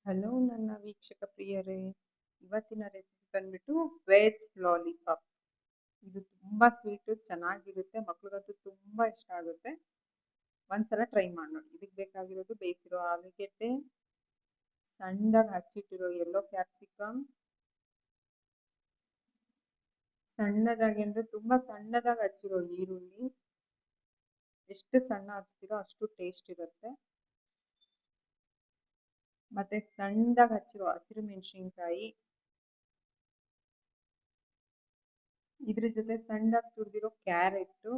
Hello ನನ್ನ ವೀಕ್ಷಕ ಪ್ರಿಯರೇ, ಇವತ್ತಿನ ರೆಸಿಪಿ ಬಂದ್ಬಿಟ್ಟು ವೆಜ್ ಲಾಲಿಪಾಪ್. ಇದು ತುಂಬಾ ಸ್ವೀಟು, ಚೆನ್ನಾಗಿರುತ್ತೆ, ಮಕ್ಳಿಗಂತೂ ತುಂಬಾ ಇಷ್ಟ ಆಗುತ್ತೆ. ಒಂದ್ಸಲ ಟ್ರೈ ಮಾಡಿ ನೋಡಿ. ಇದಕ್ಕೆ ಬೇಕಾಗಿರೋದು ಬೇಯಿಸಿರೋ ಆಲೂಗೆಡ್ಡೆ, ಸಣ್ಣದಾಗಿ ಹಚ್ಚಿಟ್ಟಿರೋ ಯೆಲ್ಲೋ ಕ್ಯಾಪ್ಸಿಕಮ್, ಸಣ್ಣದಾಗಿ ಅಂದ್ರೆ ತುಂಬಾ ಸಣ್ಣದಾಗಿ ಹಚ್ಚಿರೋ ಈರುಳ್ಳಿ. ಎಷ್ಟು ಸಣ್ಣ ಹಚ್ತಿರೋ ಅಷ್ಟು ಟೇಸ್ಟ್ ಇರುತ್ತೆ. ಮತ್ತೆ ಸಣ್ಣದಾಗಿ ಹಚ್ಚಿರೋ ಹಸಿರು ಮೆಣಸಿನ್ಕಾಯಿ, ಇದ್ರ ಜೊತೆ ಸಣ್ಣದಾಗಿ ತುರಿದಿರೋ ಕ್ಯಾರೆಟ್,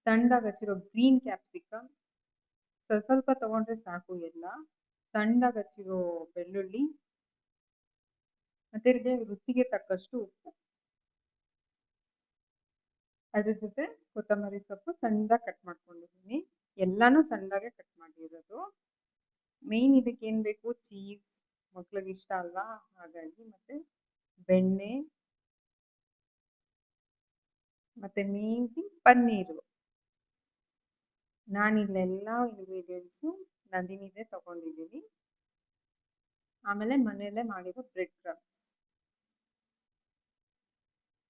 ಸಣ್ಣದಾಗಿ ಹಚ್ಚಿರೋ ಗ್ರೀನ್ ಕ್ಯಾಪ್ಸಿಕಮ್, ಸ್ವಲ್ಪ ತಗೊಂಡ್ರೆ ಸಾಕು ಎಲ್ಲ. ಸಣ್ಣದಾಗಿ ಹಚ್ಚಿರೋ ಬೆಳ್ಳುಳ್ಳಿ, ಮತ್ತೆ ರುಚಿಗೆ ತಕ್ಕಷ್ಟು ಉಪ್ಪು. ಅದ್ರ ಜೊತೆ ಕೊತ್ತಂಬರಿ ಸೊಪ್ಪು ಸಣ್ಣದಾಗಿ ಕಟ್ ಮಾಡ್ಕೊಂಡಿದ್ದೀನಿ. ಎಲ್ಲಾನು ಸಣ್ಣದಾಗೆ ಕಟ್ ಮಾಡಿರೋದು. ಮೇನ್ ಇದಕ್ಕೆ ಏನ್ ಬೇಕು, ಚೀಸ್, ಮಕ್ಳಿಗೆ ಇಷ್ಟ ಅಲ್ವಾ, ಹಾಗಾಗಿ. ಮತ್ತೆ ಬೆಣ್ಣೆ, ಮತ್ತೆ ಮೇನ್ ಪನ್ನೀರು. ನಾನಿಲ್ಲೆಲ್ಲ ಇಂಗ್ರೀಡಿಯೆಂಟ್ಸು ನಂದಿನಿದೆ ತಗೊಂಡಿದ್ದೀನಿ. ಆಮೇಲೆ ಮನೆಯಲ್ಲೇ ಮಾಡಿರೋ ಬ್ರೆಡ್ ಕ್ರಮ್ಸ್.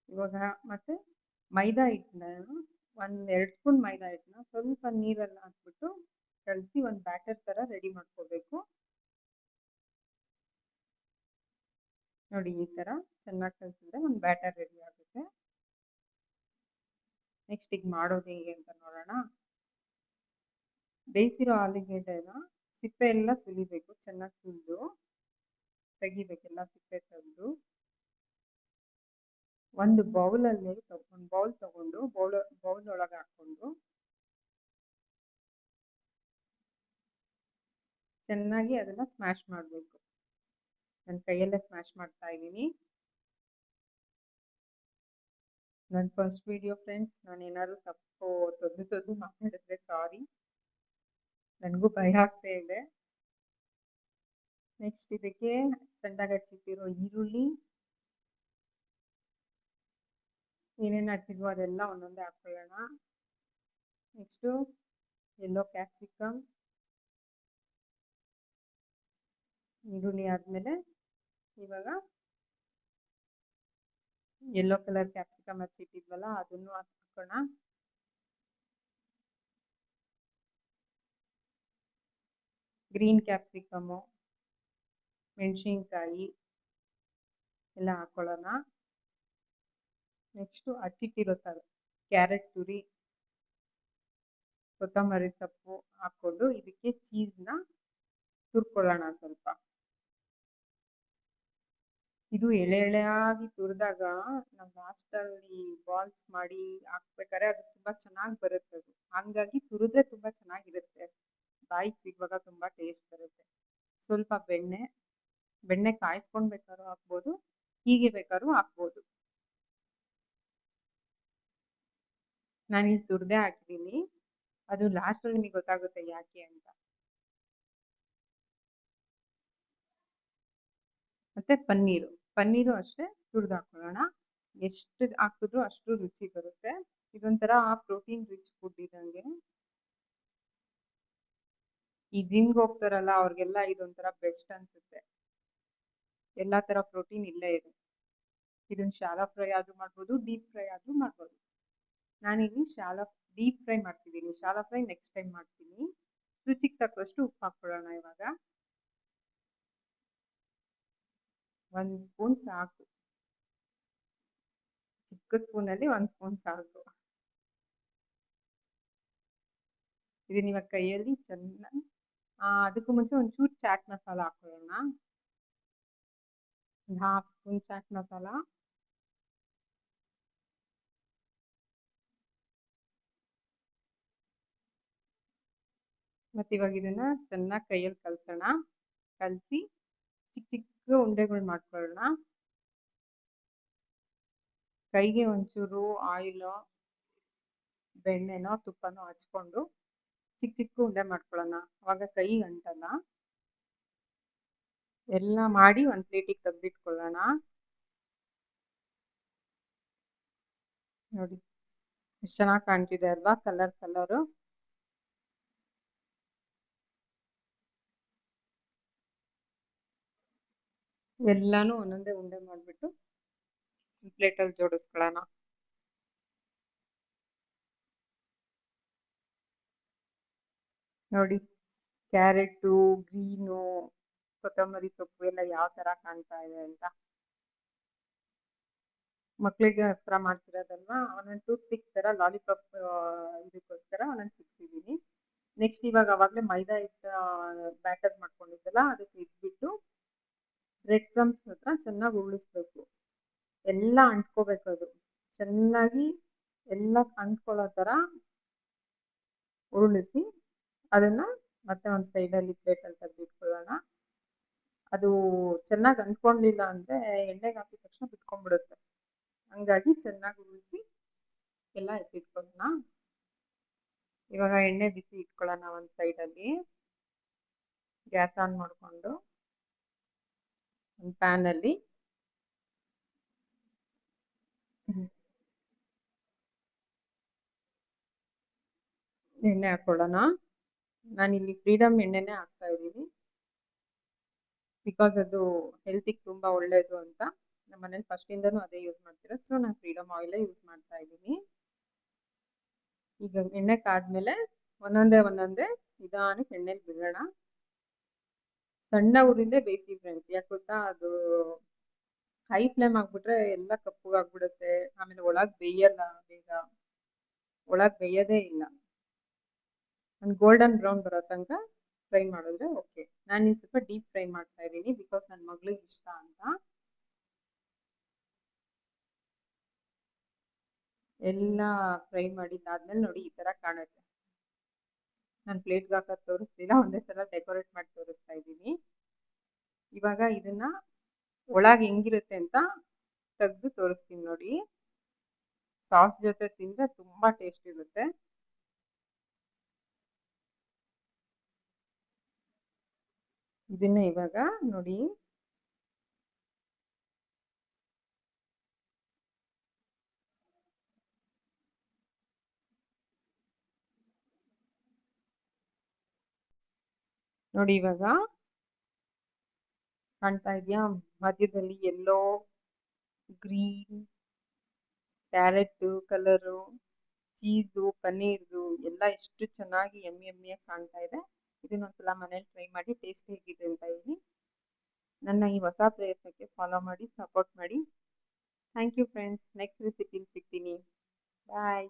ಇವಾಗ ಮತ್ತೆ ಮೈದಾ ಹಿಟ್ಟನ್ನ, 1-2 ಸ್ಪೂನ್ ಮೈದಾ ಹಿಟ್ಟನ್ನ ಸ್ವಲ್ಪ ನೀರಲ್ಲಿ ಹಾಕ್ಬಿಟ್ಟು ಕಲಸಿ ಒಂದು ಬ್ಯಾಟರ್ ತರ ರೆಡಿ ಮಾಡ್ಕೋಬೇಕು. ನೋಡಿ, ಈ ತರ ಚೆನ್ನಾಗಿ ಕಲಸಿದ್ರೆ ಒಂದು ಬ್ಯಾಟರ್ ರೆಡಿ ಆಗುತ್ತೆ. ನೆಕ್ಸ್ಟ್ ಈಗ ಮಾಡೋದು ಹೇಗೆ ಅಂತ ನೋಡೋಣ. ಬೇಯಿಸಿರೋ ಆಲೂಗೆಡ್ಡೆನ ಸಿಪ್ಪೆ ಎಲ್ಲ ಸುಲಿಬೇಕು, ಚೆನ್ನಾಗಿ ಸುಲಿದು ತೆಗಿಬೇಕೆಲ್ಲ ಸಿಪ್ಪೆ ತೆಗೆದು. ಒಂದು ಬೌಲ್ ತಗೊಂಡು ಬೌಲ್ ಒಳಗೆ ಹಾಕೊಂಡು ಚೆನ್ನಾಗಿ ಅದನ್ನ ಸ್ಮ್ಯಾಶ್ ಮಾಡಬೇಕು. ನನ್ನ ಕೈಯಲ್ಲೇ ಸ್ಮ್ಯಾಶ್ ಮಾಡ್ತಾ ಇದ್ದೀನಿ. ನನ್ನ ಫಸ್ಟ್ ವಿಡಿಯೋ ಫ್ರೆಂಡ್ಸ್, ನಾನು ಏನಾದ್ರು ತಪ್ಪು ತೊದ್ದು ಮಾತಾಡಿದ್ರೆ ಸಾರಿ, ನನಗೂ ಭಯ ಆಗ್ತಾ ಇದೆ. ನೆಕ್ಸ್ಟ್ ಇದಕ್ಕೆ ಸಣ್ಣದಾಗಿ ಹಚ್ಚಿಟ್ಟಿರೋ ಈರುಳ್ಳಿ, ಏನೇನು ಹಚ್ಚಿದ್ವೋ ಅದೆಲ್ಲ ಒಂದೊಂದೇ ಹಾಕೊಳ್ಳೋಣ. ನೆಕ್ಸ್ಟು ಯೆಲ್ಲೋ ಕ್ಯಾಪ್ಸಿಕಮ್, ಈರುಳ್ಳಿ ಆದಮೇಲೆ ಇವಾಗ ಯೆಲ್ಲೋ ಕಲರ್ ಕ್ಯಾಪ್ಸಿಕಮ್ ಹಚ್ಚಿಟ್ಟಿದ್ವಲ್ಲ ಅದನ್ನು ಹಾಕೋಣ. ಗ್ರೀನ್ ಕ್ಯಾಪ್ಸಿಕಮು, ಮೆಣಸಿನ್ಕಾಯಿ ಎಲ್ಲ ಹಾಕೊಳ್ಳೋಣ. ನೆಕ್ಸ್ಟು ಹಚ್ಚಿಟ್ಟಿರೋ ಕ್ಯಾರೆಟ್ ತುರಿ, ಕೊತ್ತಂಬರಿ ಸೊಪ್ಪು ಹಾಕೊಂಡು ಇದಕ್ಕೆ ಚೀಸ್ನ ತುರ್ಕೊಳ್ಳೋಣ ಸ್ವಲ್ಪ. ಇದು ಎಳೆ ಎಳೆಯಾಗಿ ತುರಿದಾಗ ನಾವು ಲಾಸ್ಟಲ್ಲಿ ಬಾಲ್ಸ್ ಮಾಡಿ ಹಾಕ್ಬೇಕಾದ್ರೆ ಅದು ತುಂಬಾ ಚೆನ್ನಾಗಿ ಬರುತ್ತೆ. ಅದು ಹಂಗಾಗಿ ತುರಿದ್ರೆ ತುಂಬಾ ಚೆನ್ನಾಗಿರುತ್ತೆ, ಬಾಯಿಗೆ ಸಿಗುವಾಗ ತುಂಬಾ ಟೇಸ್ಟ್ ಬರುತ್ತೆ. ಸ್ವಲ್ಪ ಬೆಣ್ಣೆ ಕಾಯಿಸ್ಕೊಂಡ್ ಬೇಕಾದ್ರೂ ಹಾಕ್ಬೋದು, ಹೀಗೆ ಬೇಕಾದ್ರೂ ಹಾಕ್ಬೋದು. ನಾನಿಲ್ಲಿ ತುರ್ದೆ ಹಾಕಿದ್ದೀನಿ, ಅದು ಲಾಸ್ಟಲ್ಲಿ ನಿಮಗೆ ಗೊತ್ತಾಗುತ್ತೆ ಯಾಕೆ ಅಂತ. ಮತ್ತೆ ಪನ್ನೀರು ಅಷ್ಟೇ ತುರಿದು ಹಾಕೊಳ್ಳೋಣ. ಎಷ್ಟು ಹಾಕಿದ್ರು ಅಷ್ಟು ರುಚಿ ಬರುತ್ತೆ. ಇದೊಂಥರ ಪ್ರೋಟೀನ್ ರಿಚ್ ಫುಡ್ ಇದ್ದಂಗೆ. ಈ ಜಿಮ್ಗೆ ಹೋಗ್ತಾರಲ್ಲ ಅವ್ರಿಗೆಲ್ಲ ಇದೊಂಥರ ಬೆಸ್ಟ್ ಅನ್ಸುತ್ತೆ. ಎಲ್ಲಾ ತರ ಪ್ರೋಟೀನ್ ಇಲ್ಲೇ ಇದೆ. ಇದನ್ನ ಶಾಲಾ ಫ್ರೈ ಆದ್ರೂ ಮಾಡ್ಬೋದು, ಡೀಪ್ ಫ್ರೈ ಆದ್ರೂ ಮಾಡ್ಬೋದು. ನಾನಿಲ್ಲಿ ಡೀಪ್ ಫ್ರೈ ಮಾಡ್ತಿದ್ದೀನಿ. ಶಾಲಾ ಫ್ರೈ ನೆಕ್ಸ್ಟ್ ಟೈಮ್ ಮಾಡ್ತೀನಿ. ರುಚಿಗೆ ತಕ್ಕಷ್ಟು ಉಪ್ಪು ಹಾಕೊಳ್ಳೋಣ. ಇವಾಗ 1 ಸ್ಪೂನ್ ಸಾಕು, ಚಿಕ್ಕ ಸ್ಪೂನಲ್ಲಿ 1 ಸ್ಪೂನ್ ಸಾಕು. ಇದನ್ನ ಇವಾಗ ಕೈಯಲ್ಲಿ ಚೆನ್ನಾಗಿ, ಅದಕ್ಕೂ ಮುಂಚೆ ಒಂಚೂರು ಚಾಟ್ ಮಸಾಲ ಹಾಕೊಳ್ಳೋಣ. 1/2 ಸ್ಪೂನ್ ಚಾಟ್ ಮಸಾಲ, ಮತ್ತೆ ಇವಾಗ ಇದನ್ನ ಚೆನ್ನಾಗಿ ಕೈಯಲ್ಲಿ ಕಲಸೋಣ. ಕಲಸಿ ಚಿಕ್ಕ ಚಿಕ್ಕ ಉಂಡೆಗಳು ಮಾಡ್ಕೊಳ್ಳೋಣ. ಕೈಗೆ ಒಂಚೂರು ಆಯಿಲೋ ಬೆಣ್ಣೆನೋ ತುಪ್ಪನೋ ಹಚ್ಕೊಂಡು ಚಿಕ್ಕ ಚಿಕ್ಕ ಉಂಡೆ ಮಾಡ್ಕೊಳ್ಳೋಣ. ಅವಾಗ ಕೈಗೆ ಅಂಟಲ್ಲ. ಎಲ್ಲ ಮಾಡಿ ಒಂದು ಪ್ಲೇಟಿಗೆ ತೆಗೆದಿಟ್ಕೊಳ್ಳೋಣ. ನೋಡಿ ಎಷ್ಟು ಚೆನ್ನಾಗಿ ಕಾಣ್ತಿದೆ ಅಲ್ವಾ, ಕಲರು. ಎಲ್ಲಾನು ಒಂದೊಂದೇ ಉಂಡೆ ಮಾಡ್ಬಿಟ್ಟು ಪ್ಲೇಟಲ್ಲಿ ಜೋಡಿಸ್ಕೊಳ್ಳೋಣ. ನೋಡಿ, ಕ್ಯಾರೆಟು, ಗ್ರೀನು, ಕೊತ್ತಂಬರಿ ಸೊಪ್ಪು ಎಲ್ಲ ಯಾವ ತರ ಕಾಣ್ತಾ ಇದೆ ಅಂತ. ಮಕ್ಳಿಗೋಸ್ಕರ ಮಾಡ್ತಿರೋದಲ್ವಾ, ಒಂದೊಂದು ಟೂತ್ ಪಿಕ್ ತರ ಲಾಲಿಪಾಪ್ ಇದಕ್ಕೋಸ್ಕರ ಒಂದೊಂದು ಸಿಕ್ಸಿದೀನಿ. ನೆಕ್ಸ್ಟ್ ಇವಾಗ ಅವಾಗಲೇ ಮೈದಾ ಹಿಟ್ಟ ಬ್ಯಾಟರ್ ಮಾಡ್ಕೊಂಡಿದ್ದಲ್ಲ, ಅದಕ್ಕೆ ಇಟ್ಬಿಟ್ಟು ಬ್ರೆಡ್ ಕ್ರಮ್ಸ್ ಹತ್ರ ಚೆನ್ನಾಗಿ ಉರುಳಿಸ್ಬೇಕು. ಎಲ್ಲ ಅಂಟ್ಕೋಬೇಕು, ಅದು ಚೆನ್ನಾಗಿ ಎಲ್ಲ ಅಂಟ್ಕೊಳ್ಳೋ ತರ ಉರುಳಿಸಿ ಅದನ್ನ ಮತ್ತೆ ಒಂದು ಸೈಡಲ್ಲಿ ಪ್ಲೇಟಲ್ಲಿ ತೆಗೆದಿಟ್ಕೊಳ್ಳೋಣ. ಅದು ಚೆನ್ನಾಗಿ ಅಂಟ್ಕೊಂಡಿಲ್ಲ ಅಂದ್ರೆ ಎಣ್ಣೆಗೆ ಹಾಕಿದ ತಕ್ಷಣ ಬಿಟ್ಕೊಂಡ್ಬಿಡುತ್ತೆ. ಹಂಗಾಗಿ ಚೆನ್ನಾಗಿ ಉರಿಸಿ ಎಲ್ಲ ಎತ್ತಿಟ್ಕೊಳ್ಳೋಣ. ಇವಾಗ ಎಣ್ಣೆ ಬಿಸಿ ಇಟ್ಕೊಳ್ಳೋಣ ಒಂದು ಸೈಡಲ್ಲಿ. ಗ್ಯಾಸ್ ಆನ್ ಮಾಡಿಕೊಂಡು ಒಂದು ಪ್ಯಾನಲ್ಲಿ ಎಣ್ಣೆ ಹಾಕೊಳ್ಳೋಣ. ನಾನಿಲ್ಲಿ ಫ್ರೀಡಮ್ ಎಣ್ಣೆನೇ ಹಾಕ್ತಾ ಇದ್ದೀನಿ, ಬಿಕಾಸ್ ಅದು ಹೆಲ್ತಿಗೆ ತುಂಬ ಒಳ್ಳೆಯದು ಅಂತ. ನಮ್ಮ ಮನೇಲಿ ಫಸ್ಟಿಂದನೂ ಅದೇ ಯೂಸ್ ಮಾಡ್ತಿರೋದು, ಸೊ ನಾನು ಫ್ರೀಡಮ್ ಆಯಿಲೇ ಯೂಸ್ ಮಾಡ್ತಾ ಇದ್ದೀನಿ. ಈಗ ಎಣ್ಣೆ ಕಾದ್ಮೇಲೆ ಒಂದೊಂದೇ ನಿಧಾನಕ್ಕೆ ಎಣ್ಣೆಲಿ ಬಿಡೋಣ. ಸಣ್ಣ ಉರಿಲೇ ಬೇಯಿಸಿ ಫ್ರೆಂಡ್ಸ್, ಯಾಕೆ ಗೊತ್ತಾ, ಅದು ಹೈ ಫ್ಲೇಮ್ ಆಗ್ಬಿಟ್ರೆ ಎಲ್ಲ ಕಪ್ಪಗಾಗ್ಬಿಡುತ್ತೆ, ಆಮೇಲೆ ಒಳಗೆ ಬೇಯಲ್ಲ, ಬೇಗ ಒಳಗೆ ಬೇಯೋದೇ ಇಲ್ಲ. ಒಂದು ಗೋಲ್ಡನ್ ಬ್ರೌನ್ ಬರೋ ತನಕ ಫ್ರೈ ಮಾಡಿದ್ರೆ ಓಕೆ. ನಾನು ಇನ್ನು ಸ್ವಲ್ಪ ಡೀಪ್ ಫ್ರೈ ಮಾಡ್ತಾ ಇದ್ದೀನಿ, ಬಿಕಾಸ್ ನನ್ನ ಮಗಳಿಗೆ ಇಷ್ಟ ಅಂತ. ಎಲ್ಲ ಫ್ರೈ ಮಾಡಿದ್ದಾದ್ಮೇಲೆ ನೋಡಿ ಈ ತರ ಕಾಣುತ್ತೆ. ನಾನು ಪ್ಲೇಟ್ಗೆ ಹಾಕೋದು ತೋರಿಸ್ತಿಲ್ಲ, ಒಂದೇ ಸಲ ಡೆಕೋರೇಟ್ ಮಾಡಿ ತೋರಿಸ್ತಾ ಇದ್ದೀನಿ. ಇವಾಗ ಇದನ್ನ ಒಳಗೆ ಹೆಂಗಿರುತ್ತೆ ಅಂತ ತೆಗೆದು ತೋರಿಸ್ತೀನಿ ನೋಡಿ. ಸಾಸ್ ಜೊತೆ ತಿಂದ್ರೆ ತುಂಬಾ ಟೇಸ್ಟ್ ಇರುತ್ತೆ. ಇದನ್ನ ಇವಾಗ ನೋಡಿ, ನೋಡಿ ಇವಾಗ ಕಾಣ್ತಾ ಇದೆಯಾ, ಮಧ್ಯದಲ್ಲಿ ಎಲ್ಲೋ, ಗ್ರೀನ್, ಕ್ಯಾರೆಟ್ ಕಲರು, ಚೀಸು, ಪನ್ನೀರ್ದು ಎಲ್ಲ ಎಷ್ಟು ಚೆನ್ನಾಗಿ ಎಮ್ಮಿಯಾಗಿ ಕಾಣ್ತಾ ಇದೆ. ಇದನ್ನೊಂದ್ಸಲ ಮನೇಲಿ ಟ್ರೈ ಮಾಡಿ ಟೇಸ್ಟ್ ಹೇಗಿದೆ ಅಂತ ಹೇಳಿ. ನನ್ನ ಈ ಹೊಸ ಪ್ರಯತ್ನಕ್ಕೆ ಫಾಲೋ ಮಾಡಿ, ಸಪೋರ್ಟ್ ಮಾಡಿ. Thank you friends. ನೆಕ್ಸ್ಟ್ ರೆಸಿಪಿಲಿ ಸಿಗ್ತೀನಿ. ಬಾಯ್.